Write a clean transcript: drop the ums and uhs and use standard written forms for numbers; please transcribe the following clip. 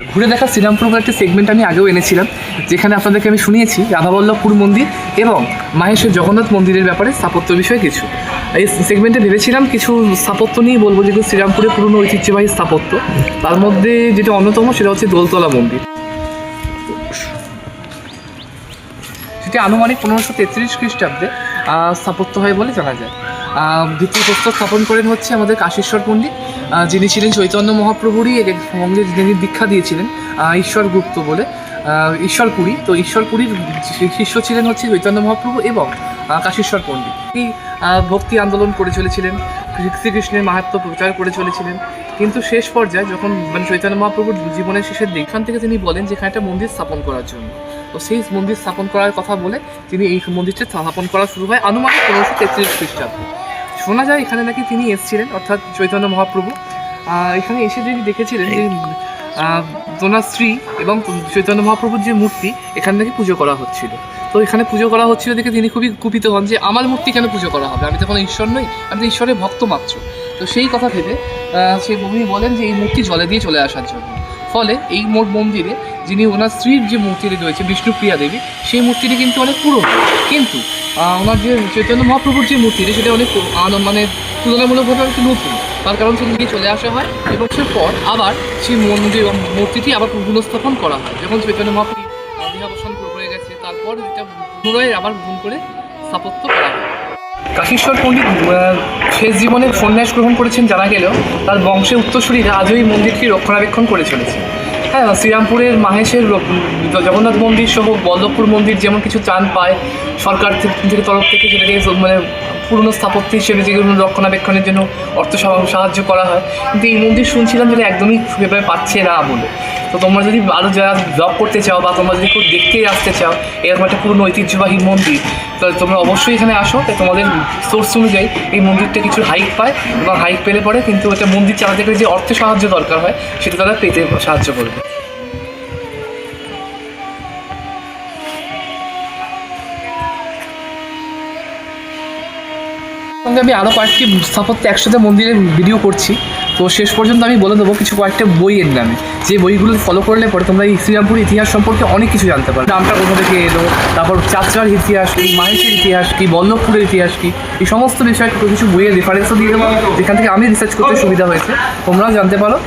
ঘুরে দেখা শ্রীরামপুর বলে একটি সেগমেন্ট আমি আগেও এনেছিলাম, যেখানে আপনাদেরকে আমি শুনিয়েছি রাধাবল্লভপুর মন্দির এবং মাহেশের জগন্নাথ মন্দিরের ব্যাপারে স্থাপত্য বিষয়ে কিছু। এই সেগমেন্টে ভেবেছিলাম কিছু স্থাপত্য নিয়ে বলবো, যেগুলো শ্রীরামপুরের পুরনো ঐতিহ্যবাহী স্থাপত্য। তার মধ্যে যেটা অন্যতম সেটা হচ্ছে দোলতলা মন্দির, সেটি আনুমানিক 1533 খ্রিস্টাব্দে স্থাপত্য হয় বলে জানা যায়। দ্বিতীয় প্রস্তর স্থাপন করেন হচ্ছে আমাদের কাশীশ্বর পণ্ডিত, যিনি ছিলেন চৈতন্য মহাপ্রভুরই সঙ্গে যিনি দীক্ষা দিয়েছিলেন ঈশ্বরগুপ্ত বলে, ঈশ্বরপুরী। তো ঈশ্বরপুরীর শিষ্য ছিলেন হচ্ছে চৈতন্য মহাপ্রভু এবং কাশীশ্বর পণ্ডিত। তিনি ভক্তি আন্দোলন করে চলেছিলেন, শ্রীকৃষ্ণের মাহাত্ম্য প্রচার করে চলেছিলেন। কিন্তু শেষ পর্যায়ে যখন চৈতন্য মহাপ্রভুর জীবনের শেষের দিক, এখান থেকে তিনি বলেন যে এখানে একটা মন্দির স্থাপন করার জন্য। তো সেই মন্দির স্থাপন করার কথা বলে তিনি এই মন্দিরটা স্থাপন করা শুরু হয় আনুমানিক 1533 খ্রিস্টাব্দে। শোনা যায় এখানে নাকি তিনি এসেছিলেন, অর্থাৎ চৈতন্য মহাপ্রভু এখানে এসে তিনি দেখেছিলেন যে ওনার স্ত্রী এবং চৈতন্য মহাপ্রভুর যে মূর্তি এখানে নাকি পুজো করা হচ্ছিল। তো এখানে পুজো করা হচ্ছিল দেখে তিনি খুবই কুপিত হন যে আমার মূর্তি কেন পুজো করা হবে, আমি তো কোনো ঈশ্বর নই, আমি তো ঈশ্বরের ভক্ত মাত্র। তো সেই কথা ভেবে উনি বলেন যে এই মূর্তি জলে দিয়ে চলে আসার জন্য। ফলে এই মন্দিরে যিনি ওনার স্ত্রীর যে মূর্তিটি রয়েছে বিষ্ণুপ্রিয়া দেবী, সেই মূর্তিটি কিন্তু অনেক পুরনো, কিন্তু ওনার যে চৈতন্য মহাপ্রভুর যে মূর্তিটি সেটা অনেক মানে তুলনামূলকভাবে একটু নতুন। তার কারণ সেদিকে চলে আসা হয় এবং সে পর আবার সেই মূর্তিটি আবার পুনঃস্থাপন করা হয়। যখন চৈতন্য মহাপ্রভু দেহাবসান করে গেছে, তারপর এটা পুনরায় আবার নতুন করে স্থাপত্য করা হয়। কাশীশ্বর পণ্ডিত শেষ জীবনে সন্ন্যাস গ্রহণ করেছেন জানা গেলেও তার বংশের উত্তরসূরিরা আজও এই মন্দিরটি রক্ষণাবেক্ষণ করে চলেছে। হ্যাঁ, শ্রীরামপুরের মাহেশের জগন্নাথ মন্দির সহ বল্লভপুর মন্দির যেমন কিছু ত্রাণ পায় সরকার থেকে তরফ থেকে, সেটাকে মানে পুরনো স্থাপত্য হিসেবে যেগুলো রক্ষণাবেক্ষণের জন্য অর্থ সাহায্য করা হয়, কিন্তু এই মন্দির শুনছিলাম যেটা একদমই সেভাবে পাচ্ছে না বলে। তো তোমরা যদি আরও যারা জব করতে চাও বা তোমরা যদি খুব দেখতে আসতে চাও এরকম একটা পুরনো ঐতিহ্যবাহী মন্দির, তাহলে তোমরা অবশ্যই এখানে আসো। তাই তোমাদের সোর্স অনুযায়ী এই মন্দিরটা কিছু হাইক পায় এবং হাইক পেলে পরে কিন্তু এটা মন্দির চালাতে গেলে যে অর্থ সাহায্য দরকার হয় সেটা তারা পেতে সাহায্য করবে। সঙ্গে আমি আরও কয়েকটি স্থাপত্য একসাথে মন্দিরের ভিডিও করছি, তো শেষ পর্যন্ত আমি বলে দেবো কিছু কয়েকটা বইয়ের নামে, যে বইগুলো ফলো করলে পরে তোমরা এই শ্রীরামপুর ইতিহাস সম্পর্কে অনেক কিছু জানতে পারো। নামটা কোথা থেকে এলো, তারপর চাচড়ার ইতিহাস কী, মাহেশের ইতিহাস কী, বল্লভপুরের ইতিহাস কী, এই সমস্ত বিষয়ে কিছু বইয়ের রেফারেন্সও দিয়ে দেবো, যেখান থেকে আমি রিসার্চ করতে সুবিধা হয়েছে, তোমরাও জানতে পারো।